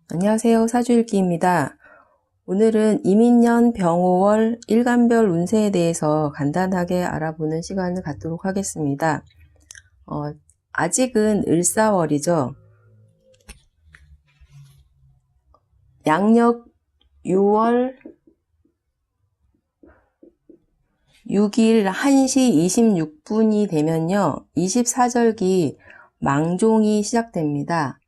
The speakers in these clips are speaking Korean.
안녕하세요. 사주일기입니다. 오늘은 이민년 병오월 일간별 운세에 대해서 간단하게 알아보는 시간을 갖도록 하겠습니다. 아직은 을사월이죠. 양력 6월 6일 1시 26분이 되면요. 24절기 망종이 시작됩니다.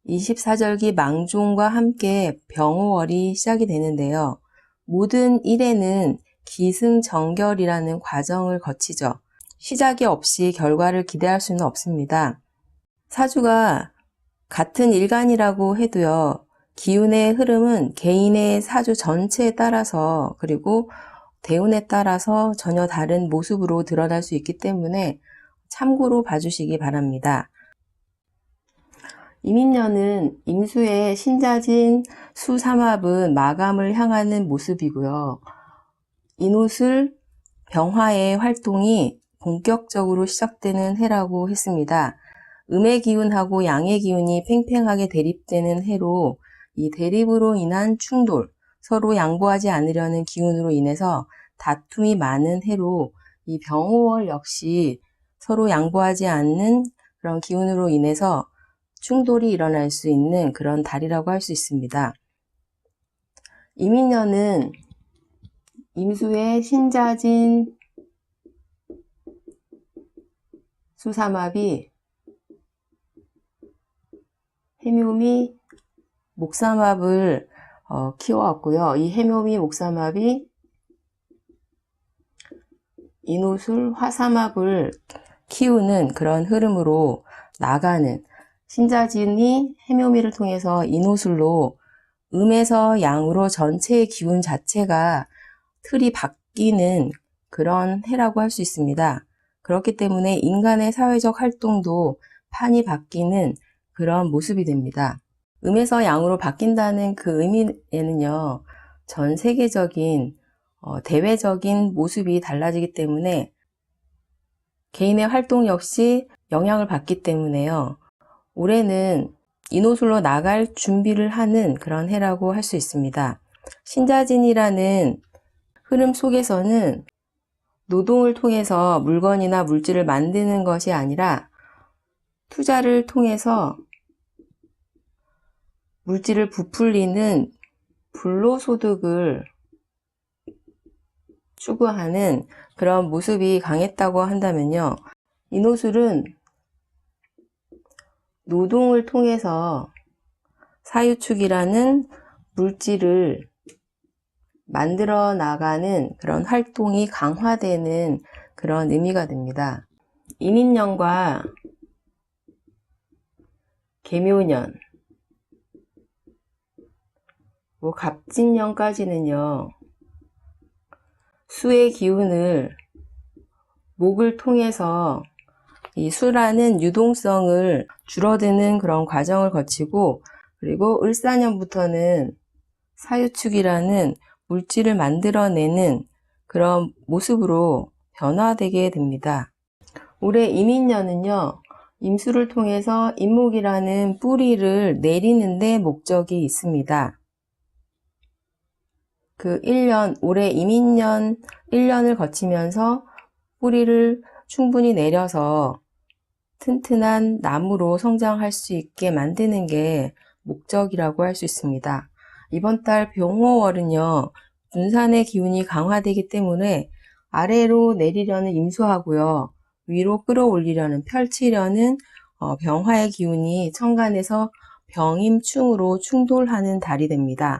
24절기 망종과 함께 병오월이 시작이 되는데요. 모든 일에는 기승전결이라는 과정을 거치죠. 시작이 없이 결과를 기대할 수는 없습니다. 사주가 같은 일간이라고 해도요. 기운의 흐름은 개인의 사주 전체에 따라서 그리고 대운에 따라서 전혀 다른 모습으로 드러날 수 있기 때문에 참고로 봐주시기 바랍니다. 이민년은 임수의 신자진 수삼합은 마감을 향하는 모습이고요. 인호술 병화의 활동이 본격적으로 시작되는 해라고 했습니다. 음의 기운하고 양의 기운이 팽팽하게 대립되는 해로 이 대립으로 인한 충돌, 서로 양보하지 않으려는 기운으로 인해서 다툼이 많은 해로 이 병오월 역시 서로 양보하지 않는 그런 기운으로 인해서 충돌이 일어날 수 있는 그런 달이라고 할 수 있습니다. 이민년은 임수의 신자진 수삼합이 해묘미 목삼합을 키워왔고요. 이 해묘미 목삼합이 인호술 화삼합을 키우는 그런 흐름으로 나가는, 신자진이 해묘미를 통해서 인호술로 음에서 양으로 전체의 기운 자체가 틀이 바뀌는 그런 해라고 할 수 있습니다. 그렇기 때문에 인간의 사회적 활동도 판이 바뀌는 그런 모습이 됩니다. 음에서 양으로 바뀐다는 그 의미에는요, 전 세계적인 대외적인 모습이 달라지기 때문에 개인의 활동 역시 영향을 받기 때문에요. 올해는 인호술로 나갈 준비를 하는 그런 해라고 할 수 있습니다. 신자진이라는 흐름 속에서는 노동을 통해서 물건이나 물질을 만드는 것이 아니라 투자를 통해서 물질을 부풀리는 불로소득을 추구하는 그런 모습이 강했다고 한다면요. 인호술은 노동을 통해서 사유축이라는 물질을 만들어 나가는 그런 활동이 강화되는 그런 의미가 됩니다. 이민년과 계묘년, 갑진년까지는요, 수의 기운을 목을 통해서 이 수라는 유동성을 줄어드는 그런 과정을 거치고, 그리고 을사년부터는 사유축이라는 물질을 만들어내는 그런 모습으로 변화되게 됩니다. 올해 이민년은요, 임수를 통해서 임목이라는 뿌리를 내리는 데 목적이 있습니다. 그 1년, 올해 이민년 1년을 거치면서 뿌리를 충분히 내려서 튼튼한 나무로 성장할 수 있게 만드는 게 목적이라고 할 수 있습니다. 이번 달 병오월은요, 분산의 기운이 강화되기 때문에 아래로 내리려는 임수하고요, 위로 끌어올리려는, 펼치려는 병화의 기운이 천간에서 병임충으로 충돌하는 달이 됩니다.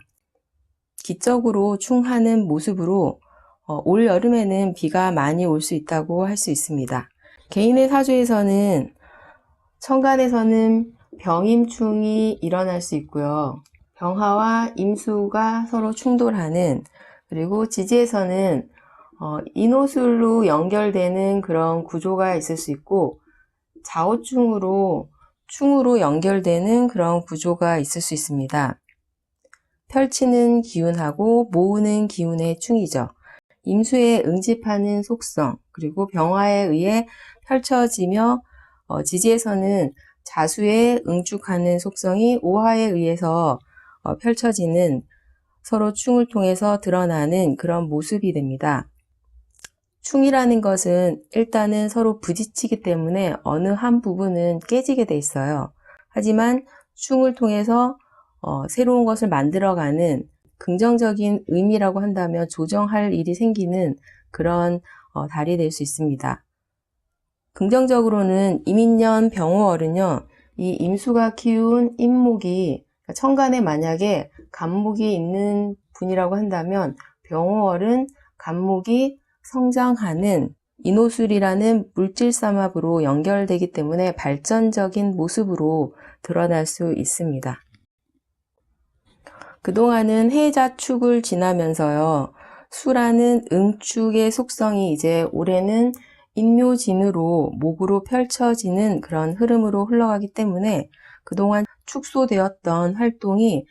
기적으로 충하는 모습으로 올 여름에는 비가 많이 올 수 있다고 할 수 있습니다. 개인의 사주에서는 천간에서는 병임충이 일어날 수 있고요. 병화와 임수가 서로 충돌하는, 그리고 지지에서는 인호술로 연결되는 그런 구조가 있을 수 있고, 좌우충으로 연결되는 그런 구조가 있을 수 있습니다. 펼치는 기운하고 모으는 기운의 충이죠. 임수에 응집하는 속성, 그리고 병화에 의해 펼쳐지며 지지에서는 자수에 응축하는 속성이 오화에 의해서 펼쳐지는 서로 충을 통해서 드러나는 그런 모습이 됩니다. 충이라는 것은 일단은 서로 부딪히기 때문에 어느 한 부분은 깨지게 돼 있어요. 하지만 충을 통해서 새로운 것을 만들어가는 긍정적인 의미라고 한다면 조정할 일이 생기는 그런 달이 될 수 있습니다. 긍정적으로는 이민년 병호월은요, 이 임수가 키운 임목이, 천간에 만약에 간목이 있는 분이라고 한다면 병호월은 간목이 성장하는 인호술이라는 물질삼합으로 연결되기 때문에 발전적인 모습으로 드러날 수 있습니다. 그동안은 해자축을 지나면서요, 수라는 음축의 속성이 이제 올해는 인묘진으로 목으로 펼쳐지는 그런 흐름으로 흘러가기 때문에 그동안 축소되었던 활동이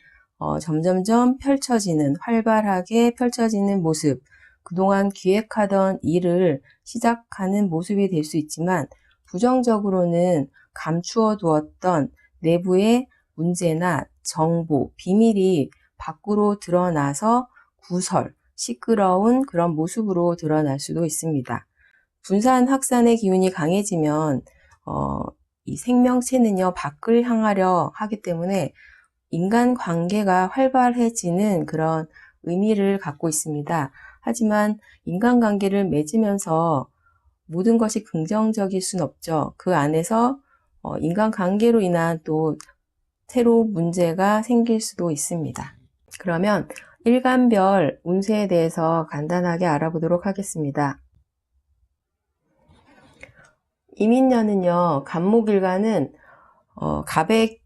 점점점 펼쳐지는, 활발하게 펼쳐지는 모습, 그동안 기획하던 일을 시작하는 모습이 될 수 있지만 부정적으로는 감추어 두었던 내부의 문제나 정보, 비밀이 밖으로 드러나서 구설, 시끄러운 그런 모습으로 드러날 수도 있습니다. 분산 확산의 기운이 강해지면 이 생명체는요, 밖을 향하려 하기 때문에 인간관계가 활발해지는 그런 의미를 갖고 있습니다. 하지만 인간관계를 맺으면서 모든 것이 긍정적일 순 없죠. 그 안에서 인간관계로 인한 또 새로운 문제가 생길 수도 있습니다. 그러면 일간별 운세에 대해서 간단하게 알아보도록 하겠습니다. 이민년은요, 간목일간은 갑의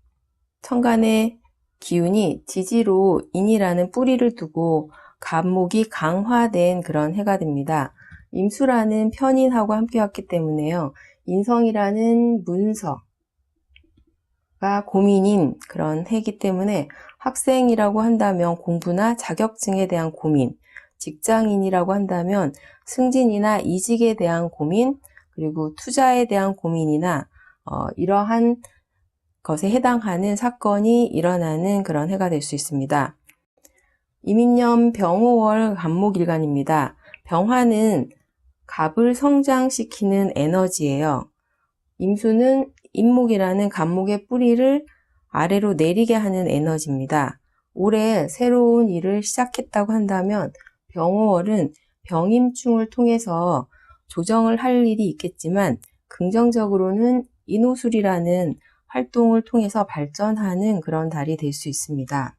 천간의 기운이 지지로 인이라는 뿌리를 두고 간목이 강화된 그런 해가 됩니다. 임수라는 편인하고 함께 왔기 때문에요, 인성이라는 문서가 고민인 그런 해이기 때문에 학생이라고 한다면 공부나 자격증에 대한 고민, 직장인이라고 한다면 승진이나 이직에 대한 고민, 그리고 투자에 대한 고민이나 이러한 것에 해당하는 사건이 일어나는 그런 해가 될 수 있습니다. 이민년 병호월 간목일간입니다. 병화는 갑을 성장시키는 에너지예요. 임수는 임목이라는 간목의 뿌리를 아래로 내리게 하는 에너지입니다. 올해 새로운 일을 시작했다고 한다면 병호월은 병임충을 통해서 조정을 할 일이 있겠지만 긍정적으로는 인호술이라는 활동을 통해서 발전하는 그런 달이 될 수 있습니다.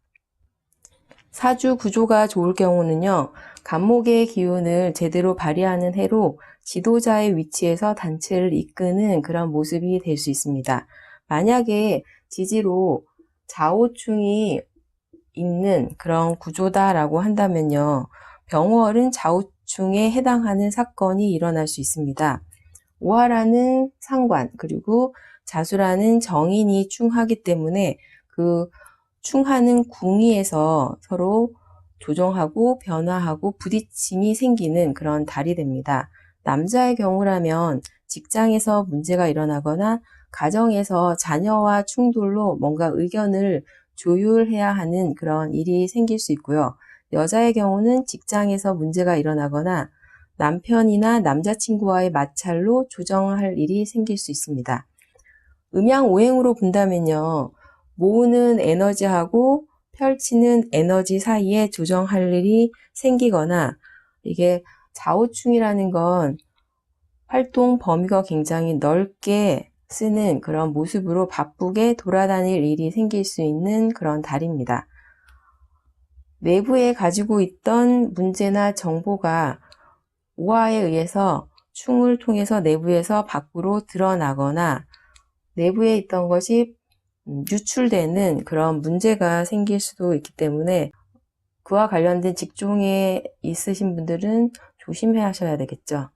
사주 구조가 좋을 경우는요, 간목의 기운을 제대로 발휘하는 해로 지도자의 위치에서 단체를 이끄는 그런 모습이 될 수 있습니다. 만약에 지지로 좌우충이 있는 그런 구조다라고 한다면요, 병월은 좌우충에 해당하는 사건이 일어날 수 있습니다. 오화라는 상관, 그리고 자수라는 정인이 충하기 때문에 그 충하는 궁위에서 서로 조정하고 변화하고 부딪힘이 생기는 그런 달이 됩니다. 남자의 경우라면 직장에서 문제가 일어나거나 가정에서 자녀와 충돌로 뭔가 의견을 조율해야 하는 그런 일이 생길 수 있고요. 여자의 경우는 직장에서 문제가 일어나거나 남편이나 남자친구와의 마찰로 조정할 일이 생길 수 있습니다. 음양오행으로 본다면요, 모으는 에너지하고 펼치는 에너지 사이에 조정할 일이 생기거나, 이게 좌우충이라는 건 활동 범위가 굉장히 넓게 쓰는 그런 모습으로 바쁘게 돌아다닐 일이 생길 수 있는 그런 달입니다. 내부에 가지고 있던 문제나 정보가 오화에 의해서 충을 통해서 내부에서 밖으로 드러나거나 내부에 있던 것이 유출되는 그런 문제가 생길 수도 있기 때문에 그와 관련된 직종에 있으신 분들은 조심해 하셔야 되겠죠.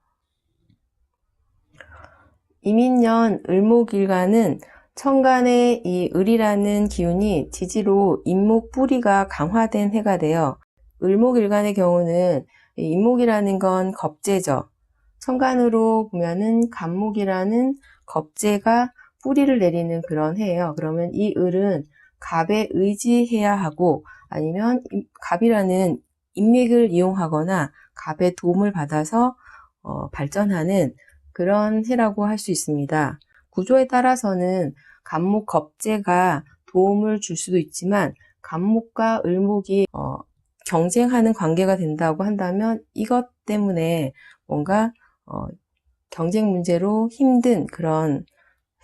이민년 을목일간은 천간의 이 을이라는 기운이 지지로 임목 뿌리가 강화된 해가 돼요. 을목일간의 경우는 임목이라는 건 겁재죠. 천간으로 보면은 간목이라는 겁재가 뿌리를 내리는 그런 해예요. 그러면 이 을은 갑에 의지해야 하고 아니면 갑이라는 인맥을 이용하거나 갑의 도움을 받아서 발전하는 그런 해라고 할 수 있습니다. 구조에 따라서는 갑목 겁재가 도움을 줄 수도 있지만 갑목과 을목이 경쟁하는 관계가 된다고 한다면 이것 때문에 뭔가 경쟁 문제로 힘든 그런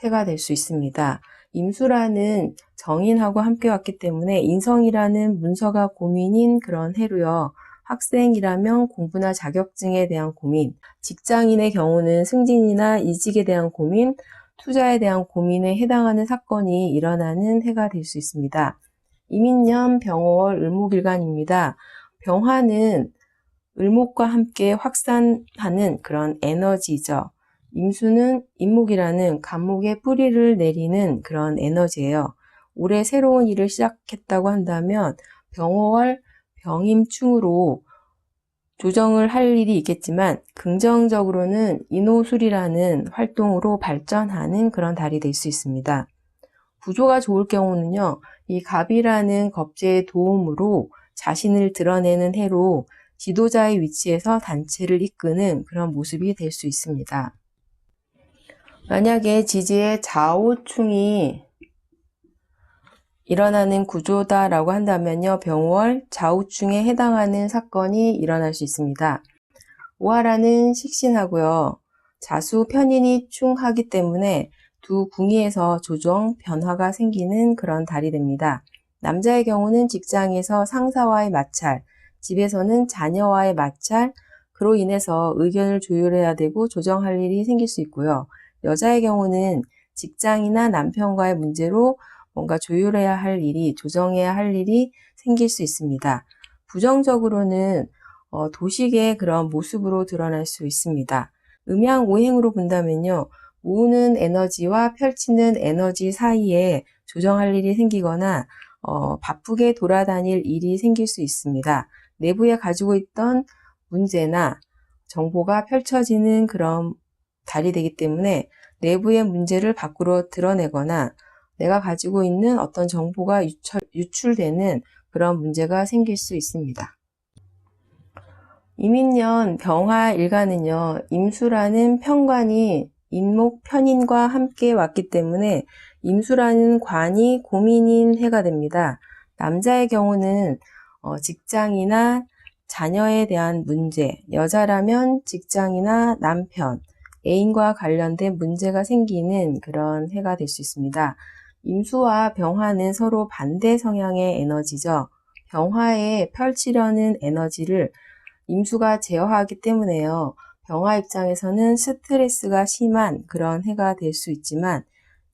해가 될 수 있습니다. 임수라는 정인하고 함께 왔기 때문에 인성이라는 문서가 고민인 그런 해로요. 학생이라면 공부나 자격증에 대한 고민, 직장인의 경우는 승진이나 이직에 대한 고민, 투자에 대한 고민에 해당하는 사건이 일어나는 해가 될 수 있습니다. 이민년 병월 을목일간입니다. 병화는 을목과 함께 확산하는 그런 에너지죠. 임수는 임목이라는 갑목의 뿌리를 내리는 그런 에너지예요. 올해 새로운 일을 시작했다고 한다면 병월 병임충으로 조정을 할 일이 있겠지만 긍정적으로는 인호술이라는 활동으로 발전하는 그런 달이 될 수 있습니다. 구조가 좋을 경우는요, 이 갑이라는 겁재의 도움으로 자신을 드러내는 해로 지도자의 위치에서 단체를 이끄는 그런 모습이 될 수 있습니다. 만약에 지지에 좌우충이 일어나는 구조다라고 한다면요, 병월 좌우충에 해당하는 사건이 일어날 수 있습니다. 오하라는 식신하고요, 자수 편인이 충하기 때문에 두 궁위에서 조정 변화가 생기는 그런 달이 됩니다. 남자의 경우는 직장에서 상사와의 마찰, 집에서는 자녀와의 마찰, 그로 인해서 의견을 조율해야 되고 조정할 일이 생길 수 있고요. 여자의 경우는 직장이나 남편과의 문제로 뭔가 조율해야 할 일이, 조정해야 할 일이 생길 수 있습니다. 부정적으로는 도식의 그런 모습으로 드러날 수 있습니다. 음양오행으로 본다면요, 모으는 에너지와 펼치는 에너지 사이에 조정할 일이 생기거나 바쁘게 돌아다닐 일이 생길 수 있습니다. 내부에 가지고 있던 문제나 정보가 펼쳐지는 그런 달이 되기 때문에 내부의 문제를 밖으로 드러내거나 내가 가지고 있는 어떤 정보가 유출되는 그런 문제가 생길 수 있습니다. 이민년 병화일간은요, 임수라는 편관이 인목 편인과 함께 왔기 때문에 임수라는 관이 고민인 해가 됩니다. 남자의 경우는 직장이나 자녀에 대한 문제, 여자라면 직장이나 남편, 애인과 관련된 문제가 생기는 그런 해가 될 수 있습니다. 임수와 병화는 서로 반대 성향의 에너지죠. 병화에 펼치려는 에너지를 임수가 제어하기 때문에요. 병화 입장에서는 스트레스가 심한 그런 해가 될 수 있지만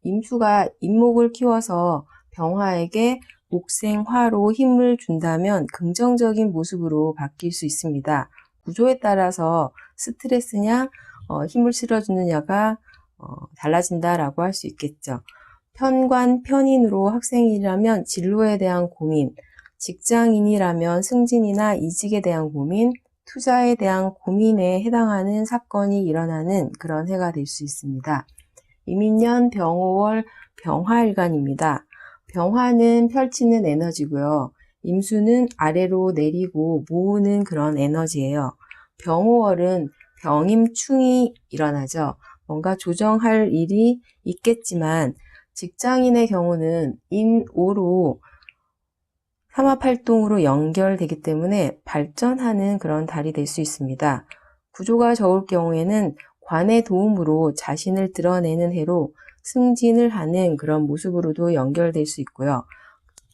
임수가 임목을 키워서 병화에게 목생화로 힘을 준다면 긍정적인 모습으로 바뀔 수 있습니다. 구조에 따라서 스트레스냐 힘을 실어주느냐가 달라진다라고 할 수 있겠죠. 편관, 편인으로 학생이라면 진로에 대한 고민, 직장인이라면 승진이나 이직에 대한 고민, 투자에 대한 고민에 해당하는 사건이 일어나는 그런 해가 될 수 있습니다. 이민년 병오월 병화일간입니다. 병화는 펼치는 에너지고요. 임수는 아래로 내리고 모으는 그런 에너지예요. 병오월은 병임충이 일어나죠. 뭔가 조정할 일이 있겠지만 직장인의 경우는 인오로 삼합활동으로 연결되기 때문에 발전하는 그런 달이 될 수 있습니다. 구조가 좋을 경우에는 관의 도움으로 자신을 드러내는 해로 승진을 하는 그런 모습으로도 연결될 수 있고요.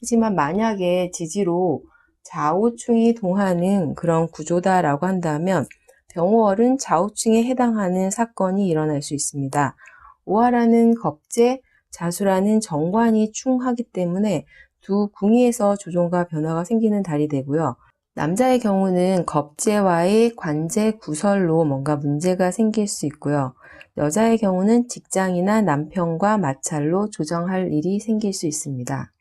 하지만 만약에 지지로 좌우충이 동하는 그런 구조다라고 한다면 병오월은 좌우충에 해당하는 사건이 일어날 수 있습니다. 오하라는 겁재, 자수라는 정관이 충하기 때문에 두 궁위에서 조정과 변화가 생기는 달이 되고요. 남자의 경우는 겁재와의 관제 구설로 뭔가 문제가 생길 수 있고요. 여자의 경우는 직장이나 남편과 마찰로 조정할 일이 생길 수 있습니다.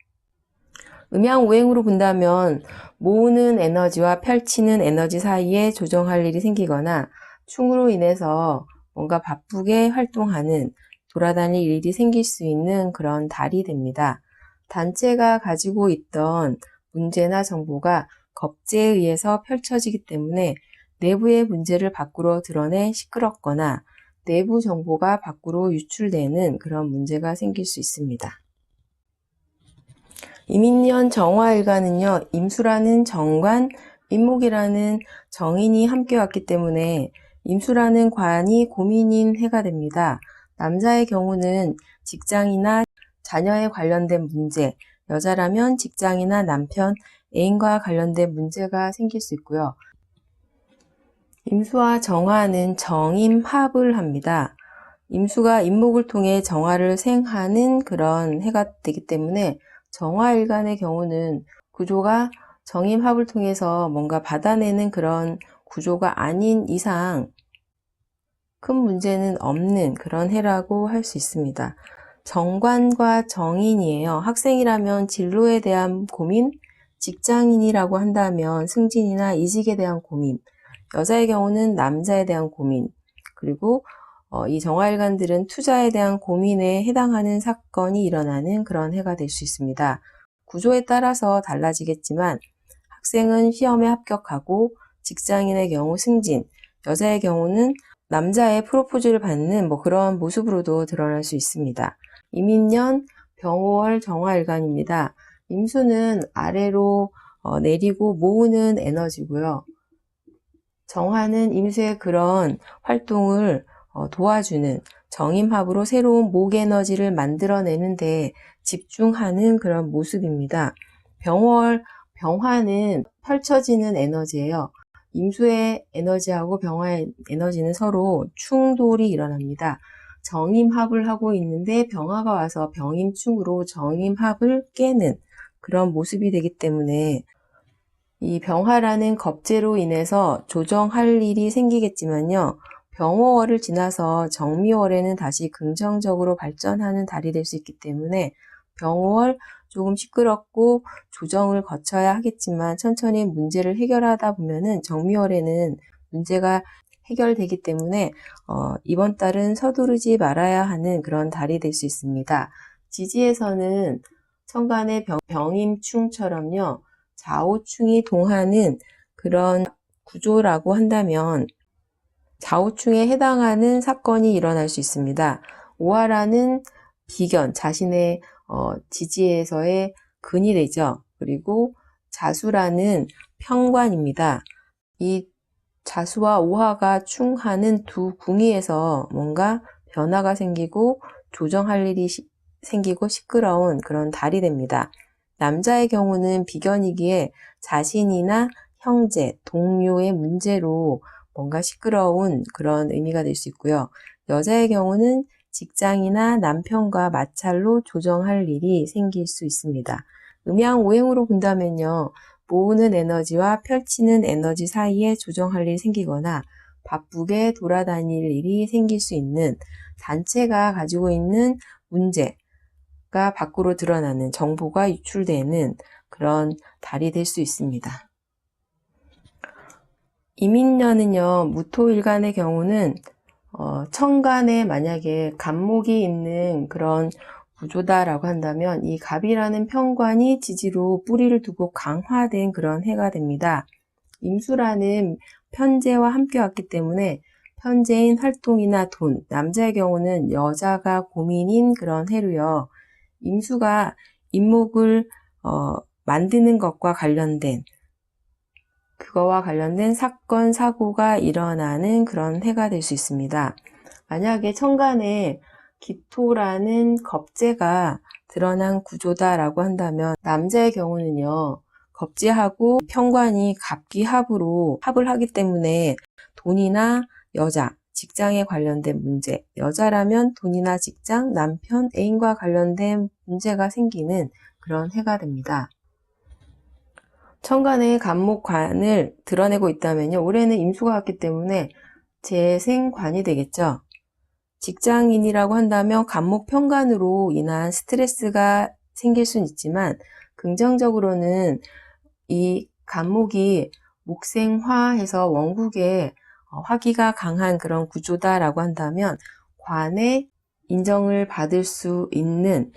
음양오행으로 본다면 모으는 에너지와 펼치는 에너지 사이에 조정할 일이 생기거나 충으로 인해서 뭔가 바쁘게 활동하는 돌아다닐 일이 생길 수 있는 그런 달이 됩니다. 단체가 가지고 있던 문제나 정보가 겁제에 의해서 펼쳐지기 때문에 내부의 문제를 밖으로 드러내 시끄럽거나 내부 정보가 밖으로 유출되는 그런 문제가 생길 수 있습니다. 이민년 정화일간은요, 임수라는 정관, 임목이라는 정인이 함께 왔기 때문에 임수라는 관이 고민인 해가 됩니다. 남자의 경우는 직장이나 자녀에 관련된 문제, 여자라면 직장이나 남편, 애인과 관련된 문제가 생길 수 있고요. 임수와 정화는 정임합을 합니다. 임수가 임목을 통해 정화를 생하는 그런 해가 되기 때문에 정화일간의 경우는 구조가 정임합을 통해서 뭔가 받아내는 그런 구조가 아닌 이상 큰 문제는 없는 그런 해라고 할 수 있습니다. 정관과 정인이에요. 학생이라면 진로에 대한 고민, 직장인이라고 한다면 승진이나 이직에 대한 고민, 여자의 경우는 남자에 대한 고민, 그리고 이 정화일간들은 투자에 대한 고민에 해당하는 사건이 일어나는 그런 해가 될 수 있습니다. 구조에 따라서 달라지겠지만 학생은 시험에 합격하고 직장인의 경우 승진, 여자의 경우는 남자의 프로포즈를 받는 그런 모습으로도 드러날 수 있습니다. 이민년 병호월 정화일간입니다. 임수는 아래로 내리고 모으는 에너지고요. 정화는 임수의 그런 활동을 도와주는 정임합으로 새로운 목 에너지를 만들어내는데 집중하는 그런 모습입니다. 병화는 펼쳐지는 에너지예요. 임수의 에너지하고 병화의 에너지는 서로 충돌이 일어납니다. 정임합을 하고 있는데 병화가 와서 병임충으로 정임합을 깨는 그런 모습이 되기 때문에 이 병화라는 겁제로 인해서 조정할 일이 생기겠지만요. 병호월을 지나서 정미월에는 다시 긍정적으로 발전하는 달이 될 수 있기 때문에 병호월 조금 시끄럽고 조정을 거쳐야 하겠지만 천천히 문제를 해결하다 보면은 정미월에는 문제가 해결되기 때문에 이번 달은 서두르지 말아야 하는 그런 달이 될 수 있습니다. 지지에서는 천간의 병임충처럼요. 좌우충이 동하는 그런 구조라고 한다면 좌우충에 해당하는 사건이 일어날 수 있습니다. 오화라는 비견, 자신의 지지에서의 근이 되죠. 그리고 자수라는 편관입니다. 이 자수와 오화가 충하는 두 궁위에서 뭔가 변화가 생기고 조정할 일이 생기고 시끄러운 그런 달이 됩니다. 남자의 경우는 비견이기에 자신이나 형제, 동료의 문제로 뭔가 시끄러운 그런 의미가 될 수 있고요. 여자의 경우는 직장이나 남편과 마찰로 조정할 일이 생길 수 있습니다. 음양오행으로 본다면요. 모으는 에너지와 펼치는 에너지 사이에 조정할 일이 생기거나 바쁘게 돌아다닐 일이 생길 수 있는 단체가 가지고 있는 문제가 밖으로 드러나는 정보가 유출되는 그런 달이 될 수 있습니다. 이민년은요, 무토일간의 경우는 천간에 만약에 갑목이 있는 그런 구조다라고 한다면 이 갑이라는 편관이 지지로 뿌리를 두고 강화된 그런 해가 됩니다. 임수라는 편재와 함께 왔기 때문에 편재인 활동이나 돈, 남자의 경우는 여자가 고민인 그런 해로요. 임수가 임목을 만드는 것과 관련된 그거와 관련된 사건, 사고가 일어나는 그런 해가 될 수 있습니다. 만약에 천간에 기토라는 겁재가 드러난 구조다라고 한다면 남자의 경우는요. 겁재하고 편관이 갑기합으로 합을 하기 때문에 돈이나 여자, 직장에 관련된 문제, 여자라면 돈이나 직장, 남편, 애인과 관련된 문제가 생기는 그런 해가 됩니다. 천간의 갑목관을 드러내고 있다면요. 올해는 임수가 왔기 때문에 재생관이 되겠죠. 직장인이라고 한다면 갑목 편관으로 인한 스트레스가 생길 수는 있지만 긍정적으로는 이 갑목이 목생화해서 원국에 화기가 강한 그런 구조다라고 한다면 관의 인정을 받을 수 있는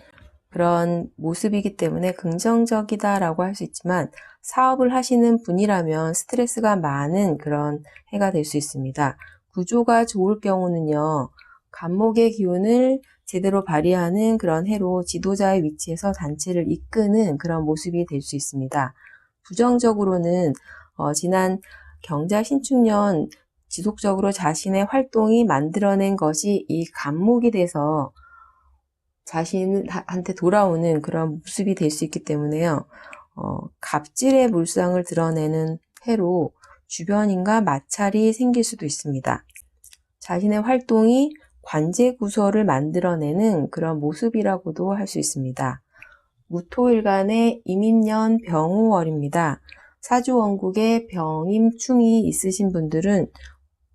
그런 모습이기 때문에 긍정적이다라고 할 수 있지만 사업을 하시는 분이라면 스트레스가 많은 그런 해가 될 수 있습니다. 구조가 좋을 경우는요, 간목의 기운을 제대로 발휘하는 그런 해로 지도자의 위치에서 단체를 이끄는 그런 모습이 될 수 있습니다. 부정적으로는 지난 경자 신축년 지속적으로 자신의 활동이 만들어낸 것이 이 간목이 돼서 자신한테 돌아오는 그런 모습이 될 수 있기 때문에요. 갑질의 물상을 드러내는 해로 주변인과 마찰이 생길 수도 있습니다. 자신의 활동이 관제구설을 만들어내는 그런 모습이라고도 할 수 있습니다. 무토일간의 임인년 병우월입니다. 사주원국에 병임충이 있으신 분들은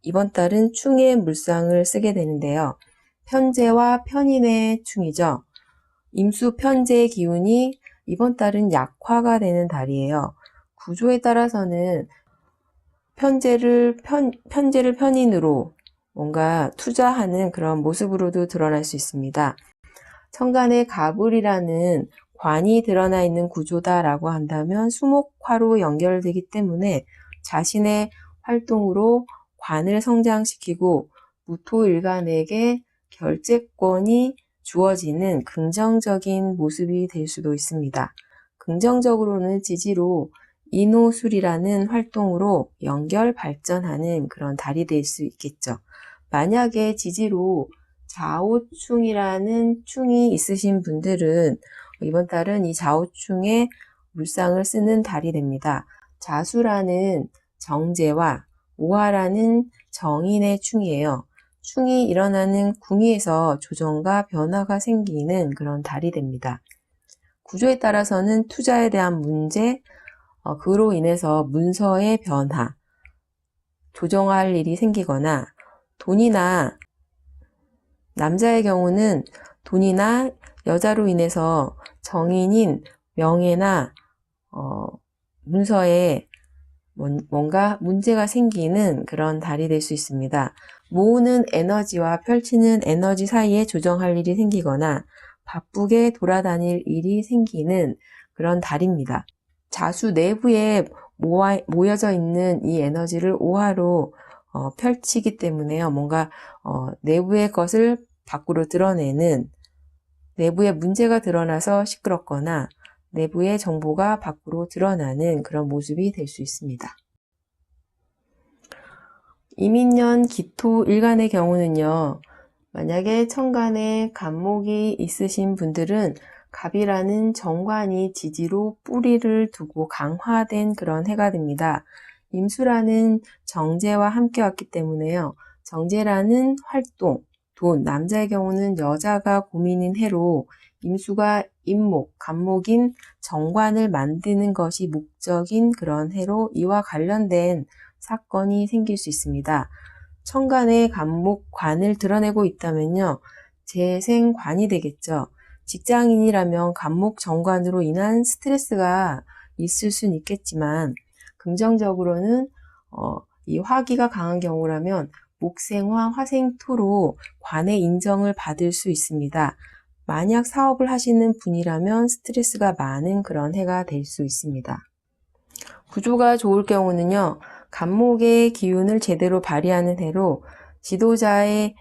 이번 달은 충의 물상을 쓰게 되는데요. 편재와 편인의 충이죠. 임수 편재의 기운이 이번 달은 약화가 되는 달이에요. 구조에 따라서는 편재를 편인으로 뭔가 투자하는 그런 모습으로도 드러날 수 있습니다. 천간에 갑을이라는 관이 드러나 있는 구조다라고 한다면 수목화로 연결되기 때문에 자신의 활동으로 관을 성장시키고 무토일간에게 결재권이 주어지는 긍정적인 모습이 될 수도 있습니다. 긍정적으로는 지지로 인호술이라는 활동으로 연결 발전하는 그런 달이 될 수 있겠죠. 만약에 지지로 좌우충이라는 충이 있으신 분들은 이번 달은 이 좌우충의 물상을 쓰는 달이 됩니다. 자수라는 정제와 오화라는 정인의 충이에요. 충이 일어나는 궁위에서 조정과 변화가 생기는 그런 달이 됩니다. 구조에 따라서는 투자에 대한 문제, 그로 인해서 문서의 변화, 조정할 일이 생기거나 돈이나 남자의 경우는 돈이나 여자로 인해서 정인인 명예나 문서에 뭔가 문제가 생기는 그런 달이 될 수 있습니다. 모으는 에너지와 펼치는 에너지 사이에 조정할 일이 생기거나 바쁘게 돌아다닐 일이 생기는 그런 달입니다. 자수 내부에 모여져 있는 이 에너지를 오화로 펼치기 때문에요. 뭔가 내부의 것을 밖으로 드러내는, 내부에 문제가 드러나서 시끄럽거나 내부의 정보가 밖으로 드러나는 그런 모습이 될 수 있습니다. 임인년 기토일간의 경우는요, 만약에 천간에 간목이 있으신 분들은 갑이라는 정관이 지지로 뿌리를 두고 강화된 그런 해가 됩니다. 임수라는 정제와 함께 왔기 때문에요. 정제라는 활동, 돈, 남자의 경우는 여자가 고민인 해로 임수가 임목, 간목인 정관을 만드는 것이 목적인 그런 해로 이와 관련된 사건이 생길 수 있습니다. 천간에 간목관을 드러내고 있다면요. 재생관이 되겠죠. 직장인이라면 간목 정관으로 인한 스트레스가 있을 수는 있겠지만 긍정적으로는 이 화기가 강한 경우라면 목생화, 화생토로 관의 인정을 받을 수 있습니다. 만약 사업을 하시는 분이라면 스트레스가 많은 그런 해가 될 수 있습니다. 구조가 좋을 경우는요. 간목의 기운을 제대로 발휘하는 해로 지도자의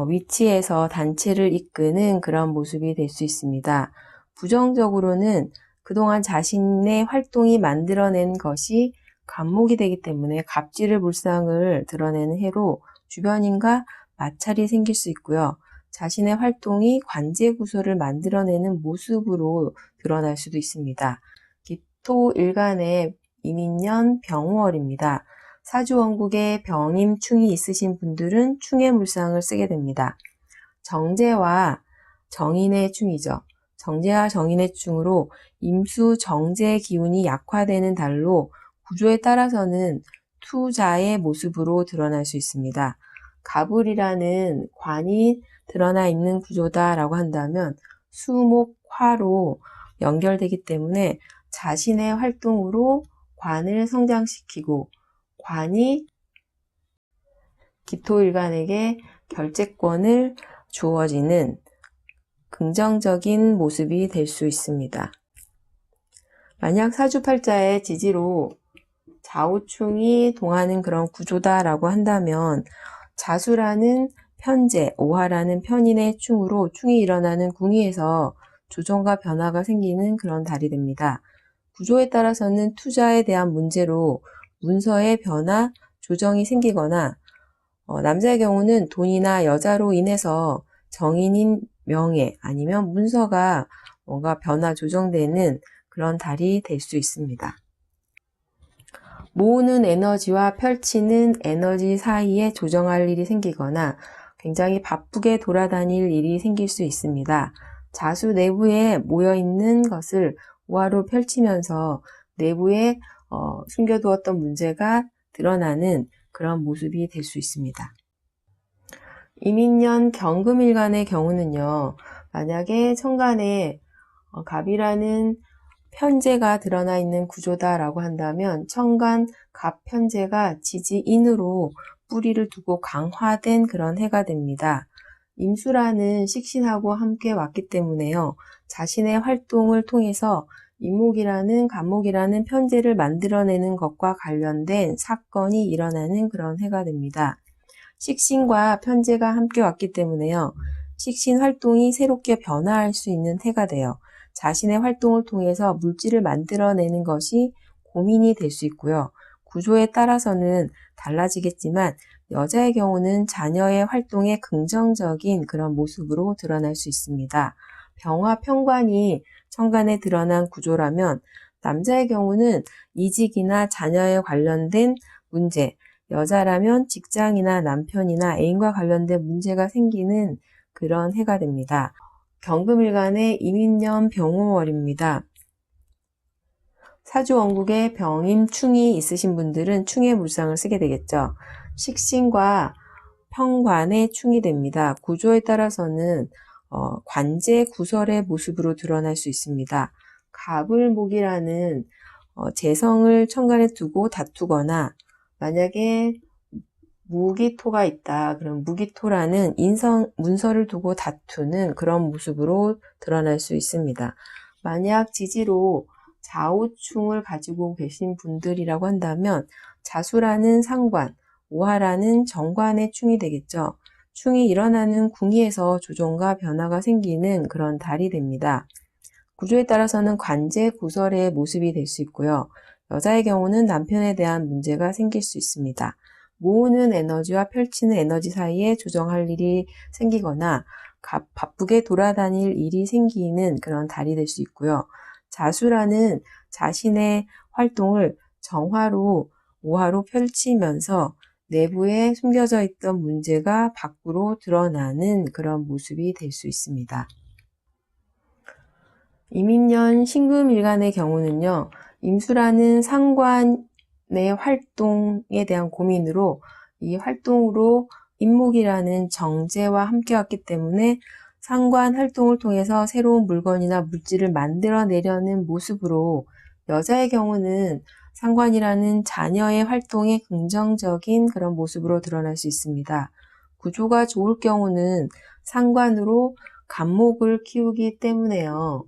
위치에서 단체를 이끄는 그런 모습이 될 수 있습니다. 부정적으로는 그동안 자신의 활동이 만들어낸 것이 간목이 되기 때문에 갑질의 물상을 드러내는 해로 주변인과 마찰이 생길 수 있고요. 자신의 활동이 관제구설을 만들어내는 모습으로 드러날 수도 있습니다. 기토일간의 임인년 병우월입니다. 사주원국에 병임충이 있으신 분들은 충의 물상을 쓰게 됩니다. 정제와 정인의 충이죠. 정제와 정인의 충으로 임수 정제의 기운이 약화되는 달로 구조에 따라서는 투자의 모습으로 드러날 수 있습니다. 갑을이라는 관이 드러나 있는 구조다라고 한다면 수목화로 연결되기 때문에 자신의 활동으로 관을 성장시키고 관이 기토일간에게 결재권을 주어지는 긍정적인 모습이 될 수 있습니다. 만약 사주팔자의 지지로 좌우충이 동하는 그런 구조다라고 한다면 자수라는 편재, 오화라는 편인의 충으로 충이 일어나는 궁위에서 조정과 변화가 생기는 그런 달이 됩니다. 구조에 따라서는 투자에 대한 문제로 문서의 변화, 조정이 생기거나 남자의 경우는 돈이나 여자로 인해서 정인인 명예 아니면 문서가 뭔가 변화, 조정되는 그런 달이 될 수 있습니다. 모으는 에너지와 펼치는 에너지 사이에 조정할 일이 생기거나 굉장히 바쁘게 돌아다닐 일이 생길 수 있습니다. 자수 내부에 모여있는 것을 우하로 펼치면서 내부에 숨겨두었던 문제가 드러나는 그런 모습이 될 수 있습니다. 이민년 경금일간의 경우는요, 만약에 천간에 갑이라는 편재가 드러나 있는 구조다라고 한다면 천간 갑 편재가 지지인으로 뿌리를 두고 강화된 그런 해가 됩니다. 임수라는 식신하고 함께 왔기 때문에요. 자신의 활동을 통해서 임목이라는 간목이라는 편재를 만들어내는 것과 관련된 사건이 일어나는 그런 해가 됩니다. 식신과 편재가 함께 왔기 때문에요. 식신 활동이 새롭게 변화할 수 있는 해가 돼요. 자신의 활동을 통해서 물질을 만들어내는 것이 고민이 될 수 있고요. 구조에 따라서는 달라지겠지만 여자의 경우는 자녀의 활동에 긍정적인 그런 모습으로 드러날 수 있습니다. 병화 편관이 천간에 드러난 구조라면 남자의 경우는 이직이나 자녀에 관련된 문제, 여자라면 직장이나 남편이나 애인과 관련된 문제가 생기는 그런 해가 됩니다. 경금일간의 이민년 병호월입니다. 사주원국에 병임충이 있으신 분들은 충의 물상을 쓰게 되겠죠. 식신과 편관의 충이 됩니다. 구조에 따라서는 관제 구설의 모습으로 드러날 수 있습니다. 갑을목이라는 재성을 천간에 두고 다투거나 만약에 무기토가 있다. 그럼 무기토라는 문서를 두고 다투는 그런 모습으로 드러날 수 있습니다. 만약 지지로 좌우충을 가지고 계신 분들이라고 한다면 자수라는 상관, 오화라는 정관의 충이 되겠죠. 충이 일어나는 궁위에서 조정과 변화가 생기는 그런 달이 됩니다. 구조에 따라서는 관제 구설의 모습이 될 수 있고요. 여자의 경우는 남편에 대한 문제가 생길 수 있습니다. 모으는 에너지와 펼치는 에너지 사이에 조정할 일이 생기거나 바쁘게 돌아다닐 일이 생기는 그런 달이 될 수 있고요. 자수라는 자신의 활동을 정화로, 오화로 펼치면서 내부에 숨겨져 있던 문제가 밖으로 드러나는 그런 모습이 될 수 있습니다. 이민년 신금일간의 경우는요, 임수라는 상관의 활동에 대한 고민으로 이 활동으로 임목이라는 정제와 함께 왔기 때문에 상관 활동을 통해서 새로운 물건이나 물질을 만들어내려는 모습으로 여자의 경우는 상관이라는 자녀의 활동에 긍정적인 그런 모습으로 드러날 수 있습니다. 구조가 좋을 경우는 상관으로 간목을 키우기 때문에요.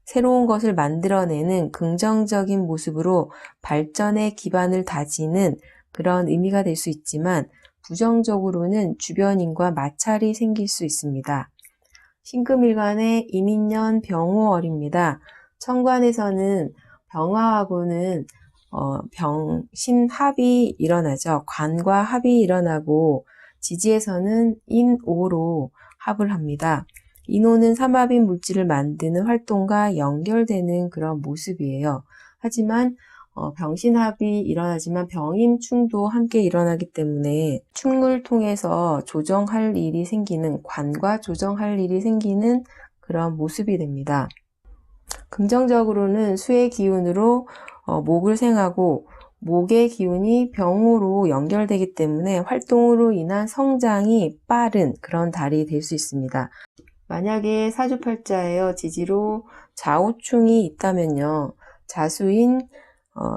새로운 것을 만들어내는 긍정적인 모습으로 발전의 기반을 다지는 그런 의미가 될 수 있지만 부정적으로는 주변인과 마찰이 생길 수 있습니다. 신금일간의 이민년 병호월입니다. 천간에서는 병화하고는 병신합이 일어나죠. 관과 합이 일어나고 지지에서는 인오로 합을 합니다. 인호는 삼합인 물질을 만드는 활동과 연결되는 그런 모습이에요. 하지만 병신합이 일어나지만 병임충도 함께 일어나기 때문에 충을 통해서 조정할 일이 생기는, 관과 조정할 일이 생기는 그런 모습이 됩니다. 긍정적으로는 수의 기운으로 목을 생하고 목의 기운이 병으로 연결되기 때문에 활동으로 인한 성장이 빠른 그런 달이 될 수 있습니다. 만약에 사주팔자에요, 지지로 좌우충이 있다면요, 자수인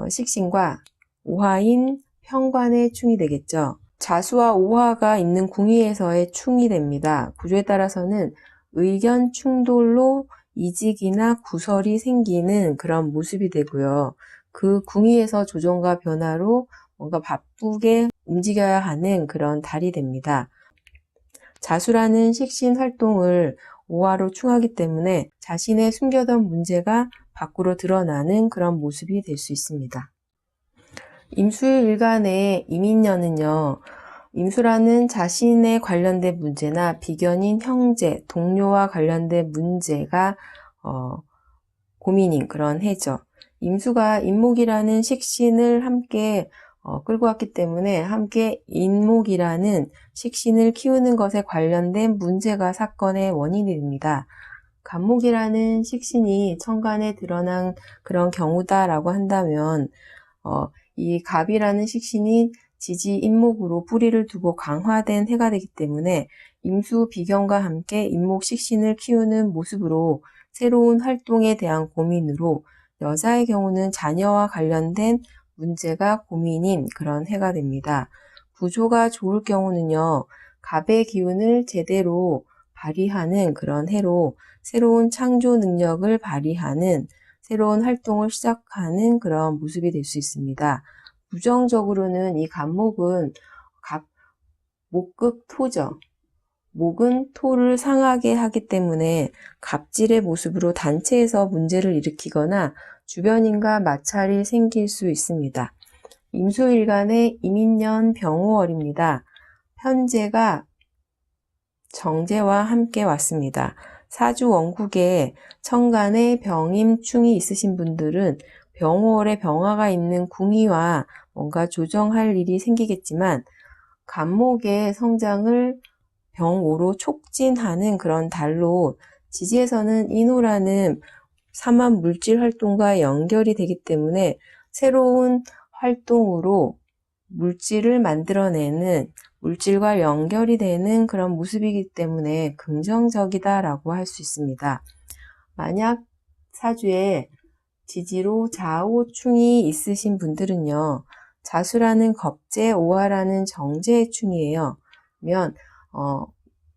식신과 오화인 편관의 충이 되겠죠. 자수와 오화가 있는 궁위에서의 충이 됩니다. 구조에 따라서는 의견 충돌로 이직이나 구설이 생기는 그런 모습이 되고요. 그 궁의에서 조정과 변화로 뭔가 바쁘게 움직여야 하는 그런 달이 됩니다. 자수라는 식신 활동을 오화로 충하기 때문에 자신의 숨겨둔 문제가 밖으로 드러나는 그런 모습이 될 수 있습니다. 임수일간의 이민년은요, 임수라는 자신에 관련된 문제나 비견인 형제, 동료와 관련된 문제가 고민인 그런 해죠. 임수가 인목이라는 식신을 함께 끌고 왔기 때문에 함께 인목이라는 식신을 키우는 것에 관련된 문제가 사건의 원인이 됩니다. 간목이라는 식신이 천간에 드러난 그런 경우다라고 한다면 이 갑이라는 식신이 지지 인목으로 뿌리를 두고 강화된 해가 되기 때문에 임수 비견과 함께 인목 식신을 키우는 모습으로 새로운 활동에 대한 고민으로 여자의 경우는 자녀와 관련된 문제가 고민인 그런 해가 됩니다. 구조가 좋을 경우는요, 갑의 기운을 제대로 발휘하는 그런 해로 새로운 창조 능력을 발휘하는 새로운 활동을 시작하는 그런 모습이 될 수 있습니다. 부정적으로는 이 간목은 목극토죠. 목은 토를 상하게 하기 때문에 갑질의 모습으로 단체에서 문제를 일으키거나 주변인과 마찰이 생길 수 있습니다. 임수일간의 이민년 병호월입니다. 현재가 정제와 함께 왔습니다. 사주 원국에 천간에 병임충이 있으신 분들은 병호월에 병화가 있는 궁이와 뭔가 조정할 일이 생기겠지만 간목의 성장을 병오로 촉진하는 그런 달로 지지에서는 인호라는 삼합 물질 활동과 연결이 되기 때문에 새로운 활동으로 물질을 만들어내는 물질과 연결이 되는 그런 모습이기 때문에 긍정적이다라고 할 수 있습니다. 만약 사주에 지지로 좌오충이 있으신 분들은요, 자수라는 겁재, 오화라는 정제의 충이에요. 그러면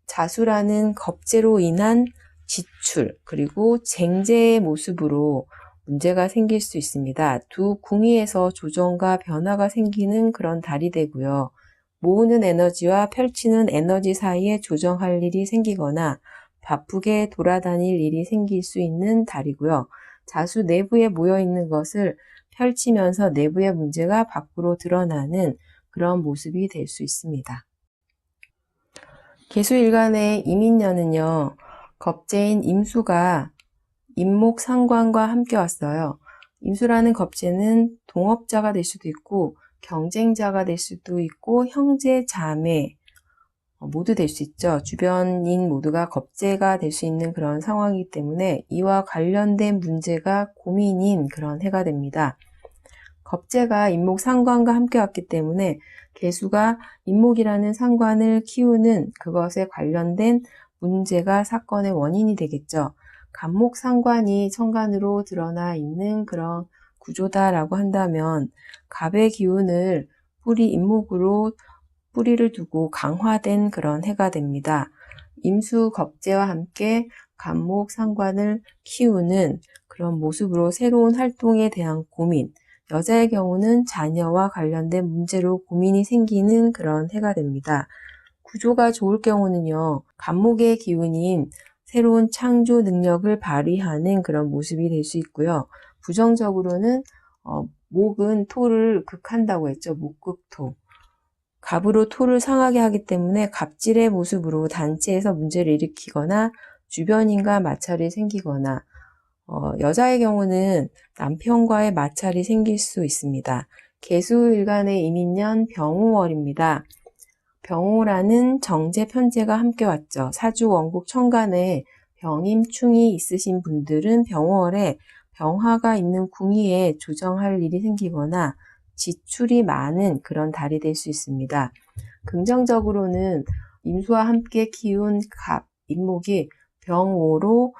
자수라는 겁재로 인한 지출 그리고 쟁제의 모습으로 문제가 생길 수 있습니다. 두 궁의에서 조정과 변화가 생기는 그런 달이 되고요. 모으는 에너지와 펼치는 에너지 사이에 조정할 일이 생기거나 바쁘게 돌아다닐 일이 생길 수 있는 달이고요. 자수 내부에 모여있는 것을 펼치면서 내부의 문제가 밖으로 드러나는 그런 모습이 될 수 있습니다. 계수일간의 이민년은요, 겁재인 임수가 임목 상관과 함께 왔어요. 임수라는 겁재는 동업자가 될 수도 있고 경쟁자가 될 수도 있고 형제, 자매 모두 될 수 있죠. 주변인 모두가 겁재가 될 수 있는 그런 상황이기 때문에 이와 관련된 문제가 고민인 그런 해가 됩니다. 겁재가 임목 상관과 함께 왔기 때문에 계수가 임목이라는 상관을 키우는 그것에 관련된 문제가 사건의 원인이 되겠죠. 간목 상관이 천간으로 드러나 있는 그런 구조다라고 한다면 갑의 기운을 뿌리 임목으로 뿌리를 두고 강화된 그런 해가 됩니다. 임수 겁재와 함께 간목 상관을 키우는 그런 모습으로 새로운 활동에 대한 고민, 여자의 경우는 자녀와 관련된 문제로 고민이 생기는 그런 해가 됩니다. 구조가 좋을 경우는요, 간목의 기운인 새로운 창조 능력을 발휘하는 그런 모습이 될 수 있고요. 부정적으로는 목은 토를 극한다고 했죠. 목극토. 갑으로 토를 상하게 하기 때문에 갑질의 모습으로 단체에서 문제를 일으키거나 주변인과 마찰이 생기거나 여자의 경우는 남편과의 마찰이 생길 수 있습니다. 계수일간의 이민년 병호월입니다. 병호라는 정제 편제가 함께 왔죠. 사주 원국 천간에 병임충이 있으신 분들은 병호월에 병화가 있는 궁의에 조정할 일이 생기거나 지출이 많은 그런 달이 될 수 있습니다. 긍정적으로는 임수와 함께 키운 갑, 임목이 병오로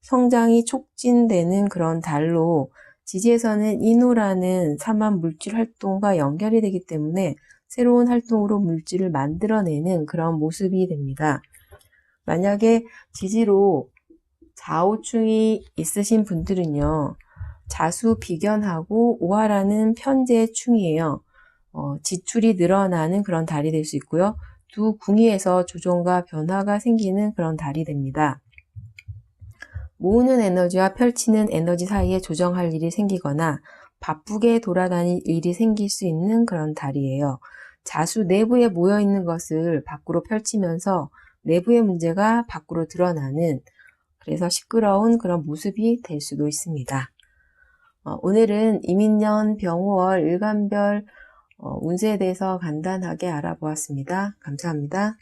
성장이 촉진되는 그런 달로 지지에서는 인호라는 삼합 물질 활동과 연결이 되기 때문에 새로운 활동으로 물질을 만들어내는 그런 모습이 됩니다. 만약에 지지로 좌우충이 있으신 분들은요, 자수 비견하고 오화라는 편재의 충이에요. 지출이 늘어나는 그런 달이 될 수 있고요. 두 궁위에서 조정과 변화가 생기는 그런 달이 됩니다. 모으는 에너지와 펼치는 에너지 사이에 조정할 일이 생기거나 바쁘게 돌아다닐 일이 생길 수 있는 그런 달이에요. 자수 내부에 모여있는 것을 밖으로 펼치면서 내부의 문제가 밖으로 드러나는, 그래서 시끄러운 그런 모습이 될 수도 있습니다. 오늘은 이민년 병호월 일간별 운세에 대해서 간단하게 알아보았습니다. 감사합니다.